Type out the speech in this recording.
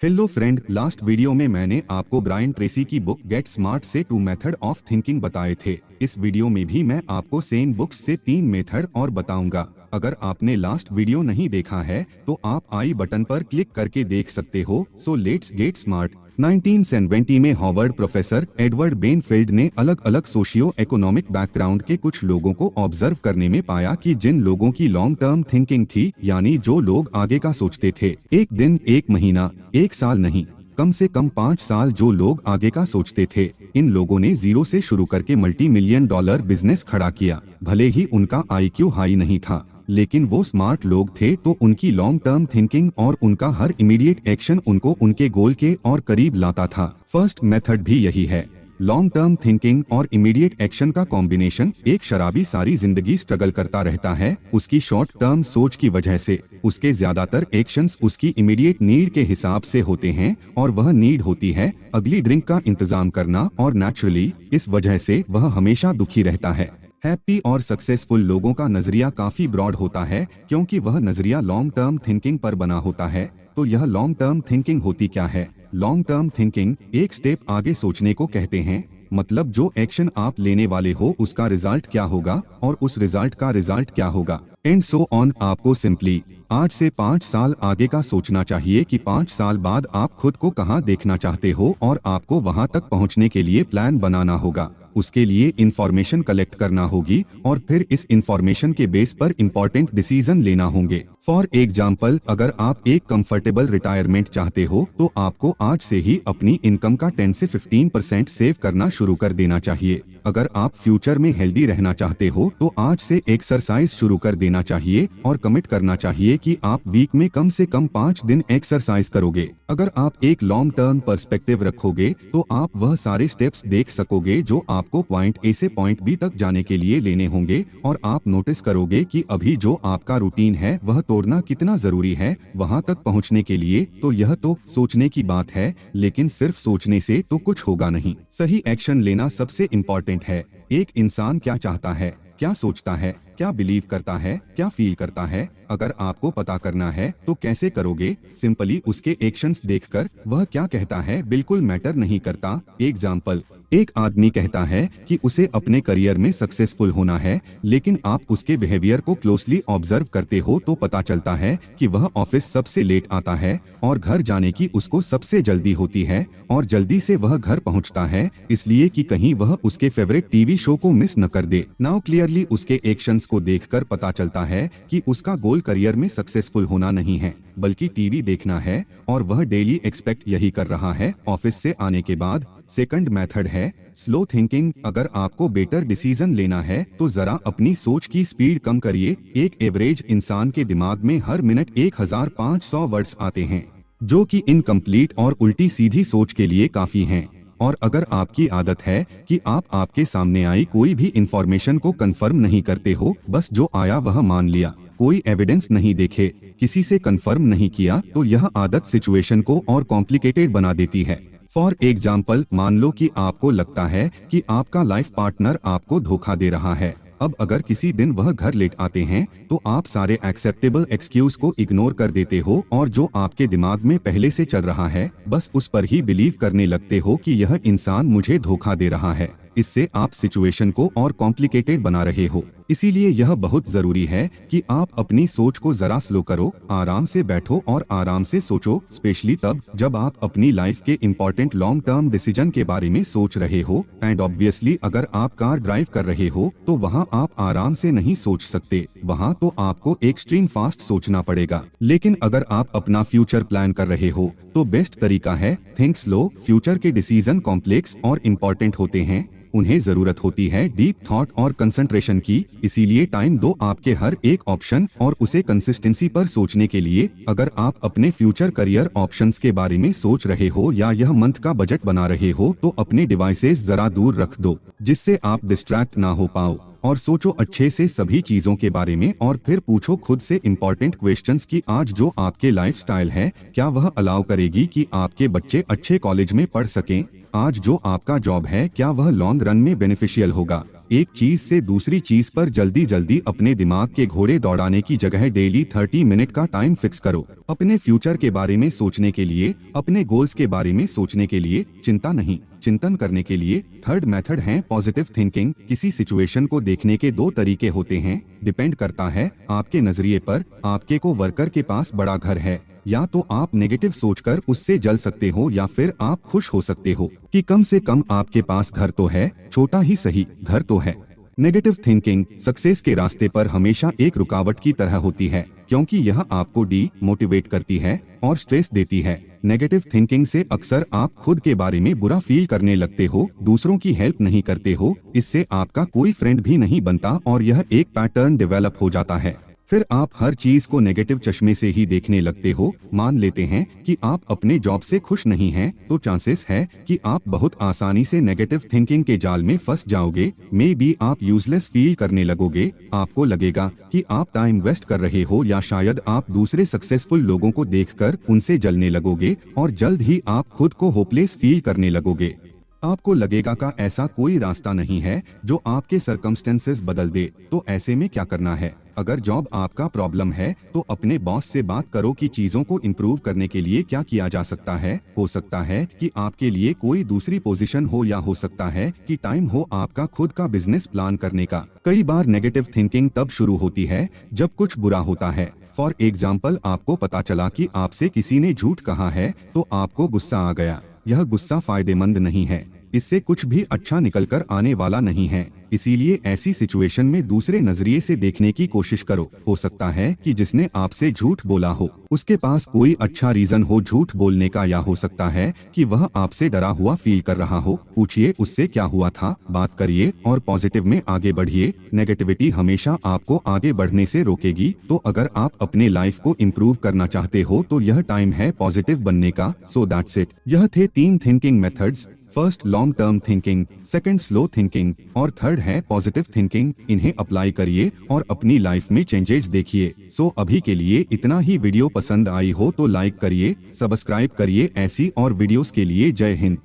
Hello friend, last video में मैंने आपको ब्रायन ट्रेसी की बुक गेट स्मार्ट से 2 मेथड ऑफ थिंकिंग बताए थे। इस वीडियो में भी मैं आपको सेम बुक्स से 3 मेथड और बताऊंगा। अगर आपने लास्ट वीडियो नहीं देखा है तो आप आई बटन पर क्लिक करके देख सकते हो। So let's get smart. 1970 में हार्वर्ड प्रोफेसर एडवर्ड बेनफील्ड ने अलग अलग सोशियो इकोनॉमिक बैकग्राउंड के कुछ लोगों को ऑब्जर्व करने में पाया कि जिन लोगों की लॉन्ग टर्म थिंकिंग थी, यानी जो लोग आगे का सोचते थे, एक दिन, एक महीना, एक साल नहीं, कम से कम 5 साल जो लोग आगे का सोचते थे, इन लोगों ने जीरो से शुरू करके मल्टी मिलियन डॉलर बिजनेस खड़ा किया। भले ही उनका IQ हाई नहीं था, लेकिन वो स्मार्ट लोग थे, तो उनकी लॉन्ग टर्म थिंकिंग और उनका हर इमीडिएट एक्शन उनको उनके गोल के और करीब लाता था। फर्स्ट मेथड भी यही है। लॉन्ग टर्म थिंकिंग और इमीडिएट एक्शन का कॉम्बिनेशन। एक शराबी सारी जिंदगी स्ट्रगल करता रहता है उसकी शॉर्ट टर्म सोच की वजह से। उसके ज्यादातर एक्शंस उसकी इमीडिएट नीड के हिसाब से होते हैं और वह नीड होती है अगली ड्रिंक का इंतजाम करना, और नेचुरली इस वजह से वह हमेशा दुखी रहता है। हैप्पी और सक्सेसफुल लोगों का नजरिया काफी ब्रॉड होता है, क्योंकि वह नजरिया लॉन्ग टर्म थिंकिंग पर बना होता है। तो यह लॉन्ग टर्म थिंकिंग होती क्या है? लॉन्ग टर्म थिंकिंग एक स्टेप आगे सोचने को कहते हैं। मतलब जो एक्शन आप लेने वाले हो उसका रिजल्ट क्या होगा और उस रिजल्ट का रिजल्ट क्या होगा, एंड सो ऑन। आपको सिंपली आज से 5 साल आगे का सोचना चाहिए कि 5 साल बाद आप खुद को कहां देखना चाहते हो, और आपको वहां तक पहुंचने के लिए प्लान बनाना होगा। उसके लिए इंफॉर्मेशन कलेक्ट करना होगी और फिर इस इंफॉर्मेशन के बेस पर इम्पोर्टेंट डिसीजन लेना होंगे। फॉर एग्जाम्पल, अगर आप एक कंफर्टेबल रिटायरमेंट चाहते हो तो आपको आज से ही अपनी इनकम का 10 से 15% सेव करना शुरू कर देना चाहिए। अगर आप फ्यूचर में हेल्दी रहना चाहते हो तो आज से एक्सरसाइज शुरू कर देना चाहिए और कमिट करना चाहिए कि आप वीक में कम से कम 5 दिन एक्सरसाइज करोगे। अगर आप एक लॉन्ग टर्म पर्सपेक्टिव रखोगे तो आप वह सारे स्टेप्स देख सकोगे जो आपको पॉइंट ए से पॉइंट बी तक जाने के लिए लेने होंगे, और आप नोटिस करोगे कि अभी जो आपका रूटीन है वह तोड़ना कितना जरूरी है वहां तक पहुंचने के लिए। तो यह तो सोचने की बात है, लेकिन सिर्फ सोचने से तो कुछ होगा नहीं। सही एक्शन लेना सबसे इम्पोर्टेंट है। एक इंसान क्या चाहता है, क्या सोचता है, क्या बिलीव करता है, क्या फील करता है, अगर आपको पता करना है तो कैसे करोगे? सिंपली उसके एक्शंस देखकर। वह क्या कहता है बिल्कुल मैटर नहीं करता। एग्जाम्पल, एक आदमी कहता है कि उसे अपने करियर में सक्सेसफुल होना है, लेकिन आप उसके बिहेवियर को क्लोजली ऑब्जर्व करते हो तो पता चलता है कि वह ऑफिस सबसे लेट आता है और घर जाने की उसको सबसे जल्दी होती है, और जल्दी से वह घर पहुंचता है इसलिए कि कहीं वह उसके फेवरेट टीवी शो को मिस न कर दे। नाउ क्लियरली उसके एक्शंस को देखकर पता चलता है कि उसका गोल करियर में सक्सेसफुल होना नहीं है, बल्कि टीवी देखना है, और वह डेली एक्सपेक्ट यही कर रहा है ऑफिस से आने के बाद। सेकंड मेथड है स्लो थिंकिंग। अगर आपको बेटर डिसीजन लेना है तो जरा अपनी सोच की स्पीड कम करिए। एक एवरेज इंसान के दिमाग में हर मिनट 1500 वर्ड्स आते हैं, जो कि इनकम्प्लीट और उल्टी सीधी सोच के लिए काफी हैं। और अगर आपकी आदत है कि आप आपके सामने आई कोई भी इंफॉर्मेशन को कंफर्म नहीं करते हो, बस जो आया वह मान लिया, कोई एविडेंस नहीं देखे, किसी से कंफर्म नहीं किया, तो यह आदत सिचुएशन को और कॉम्प्लिकेटेड बना देती है। फॉर एग्जाम्पल, मान लो कि आपको लगता है कि आपका लाइफ पार्टनर आपको धोखा दे रहा है। अब अगर किसी दिन वह घर लेट आते हैं तो आप सारे एक्सेप्टेबल एक्सक्यूज को इग्नोर कर देते हो और जो आपके दिमाग में पहले से चल रहा है बस उस पर ही बिलीव करने लगते हो कि यह इंसान मुझे धोखा दे रहा है। इससे आप सिचुएशन को और कॉम्प्लिकेटेड बना रहे हो। इसीलिए यह बहुत जरूरी है कि आप अपनी सोच को जरा स्लो करो, आराम से बैठो और आराम से सोचो, स्पेशली तब जब आप अपनी लाइफ के इम्पोर्टेंट लॉन्ग टर्म डिसीजन के बारे में सोच रहे हो। एंड ऑब्वियसली अगर आप कार ड्राइव कर रहे हो तो वहाँ आप आराम से नहीं सोच सकते, वहाँ तो आपको एक्सट्रीम फास्ट सोचना पड़ेगा। लेकिन अगर आप अपना फ्यूचर प्लान कर रहे हो तो बेस्ट तरीका है थिंक स्लो। फ्यूचर के डिसीजन कॉम्प्लेक्स और इम्पोर्टेंट होते हैं, उन्हें जरूरत होती है डीप थॉट और कंसंट्रेशन की, इसीलिए टाइम दो आपके हर एक ऑप्शन और उसे कंसिस्टेंसी पर सोचने के लिए। अगर आप अपने फ्यूचर करियर ऑप्शंस के बारे में सोच रहे हो या यह मंथ का बजट बना रहे हो तो अपने डिवाइसेस जरा दूर रख दो, जिससे आप डिस्ट्रैक्ट ना हो पाओ, और सोचो अच्छे से सभी चीजों के बारे में, और फिर पूछो खुद से इम्पोर्टेंट क्वेश्चंस कि आज जो आपके लाइफस्टाइल है क्या वह अलाउ करेगी कि आपके बच्चे अच्छे कॉलेज में पढ़ सकें? आज जो आपका जॉब है क्या वह लॉन्ग रन में बेनिफिशियल होगा? एक चीज से दूसरी चीज पर जल्दी जल्दी अपने दिमाग के घोड़े दौड़ाने की जगह डेली 30 मिनट का टाइम फिक्स करो। अपने फ्यूचर के बारे में सोचने के लिए, अपने गोल्स के बारे में सोचने के लिए, चिंता नहीं चिंतन करने के लिए। थर्ड मेथड है पॉजिटिव थिंकिंग। किसी सिचुएशन को देखने के दो तरीके होते हैं, डिपेंड करता है आपके नजरिए पर। आपके को वर्कर के पास बड़ा घर है, या तो आप नेगेटिव सोचकर उससे जल सकते हो, या फिर आप खुश हो सकते हो कि कम से कम आपके पास घर तो है, छोटा ही सही घर तो है। नेगेटिव थिंकिंग सक्सेस के रास्ते पर हमेशा एक रुकावट की तरह होती है, क्योंकि यह आपको मोटिवेट करती है और स्ट्रेस देती है। नेगेटिव थिंकिंग से अक्सर आप खुद के बारे में बुरा फील करने लगते हो, दूसरों की हेल्प नहीं करते हो, इससे आपका कोई फ्रेंड भी नहीं बनता और यह एक पैटर्न डेवलप हो जाता है। फिर आप हर चीज को नेगेटिव चश्मे से ही देखने लगते हो। मान लेते हैं कि आप अपने जॉब से खुश नहीं हैं, तो चांसेस है कि आप बहुत आसानी से नेगेटिव थिंकिंग के जाल में फंस जाओगे। मे बी आप यूजलेस फील करने लगोगे, आपको लगेगा कि आप टाइम वेस्ट कर रहे हो, या शायद आप दूसरे सक्सेसफुल लोगों को देखकर उनसे जलने लगोगे और जल्द ही आप खुद को होपलेस फील करने लगोगे। आपको लगेगा का ऐसा कोई रास्ता नहीं है जो आपके सर्कमस्टेंसेस बदल दे। तो ऐसे में क्या करना है? अगर जॉब आपका प्रॉब्लम है तो अपने बॉस से बात करो कि चीजों को इम्प्रूव करने के लिए क्या किया जा सकता है। हो सकता है कि आपके लिए कोई दूसरी पोजीशन हो, या हो सकता है कि टाइम हो आपका खुद का बिजनेस प्लान करने का। कई बार नेगेटिव थिंकिंग तब शुरू होती है जब कुछ बुरा होता है। फॉर एग्जाम्पल, आपको पता चला कि आपसे किसी ने झूठ कहा है तो आपको गुस्सा आ गया। यह गुस्सा फायदेमंद नहीं है, इससे कुछ भी अच्छा निकलकर आने वाला नहीं है। इसीलिए ऐसी सिचुएशन में दूसरे नजरिए से देखने की कोशिश करो। हो सकता है कि जिसने आपसे झूठ बोला हो उसके पास कोई अच्छा रीजन हो झूठ बोलने का, या हो सकता है कि वह आपसे डरा हुआ फील कर रहा हो। पूछिए उससे क्या हुआ था, बात करिए और पॉजिटिव में आगे बढ़िए। नेगेटिविटी हमेशा आपको आगे बढ़ने से रोकेगी। तो अगर आप अपने लाइफ को इम्प्रूव करना चाहते हो तो यह टाइम है पॉजिटिव बनने का। So that's it. यह थे 3 thinking methods. First long term thinking, second slow thinking और थर्ड है पॉजिटिव थिंकिंग। इन्हें अप्लाई करिए और अपनी लाइफ में चेंजेस देखिए। सो अभी के लिए इतना ही। वीडियो पसंद आई हो तो लाइक करिए, सब्सक्राइब करिए। ऐसी और वीडियोस के लिए जय हिंद।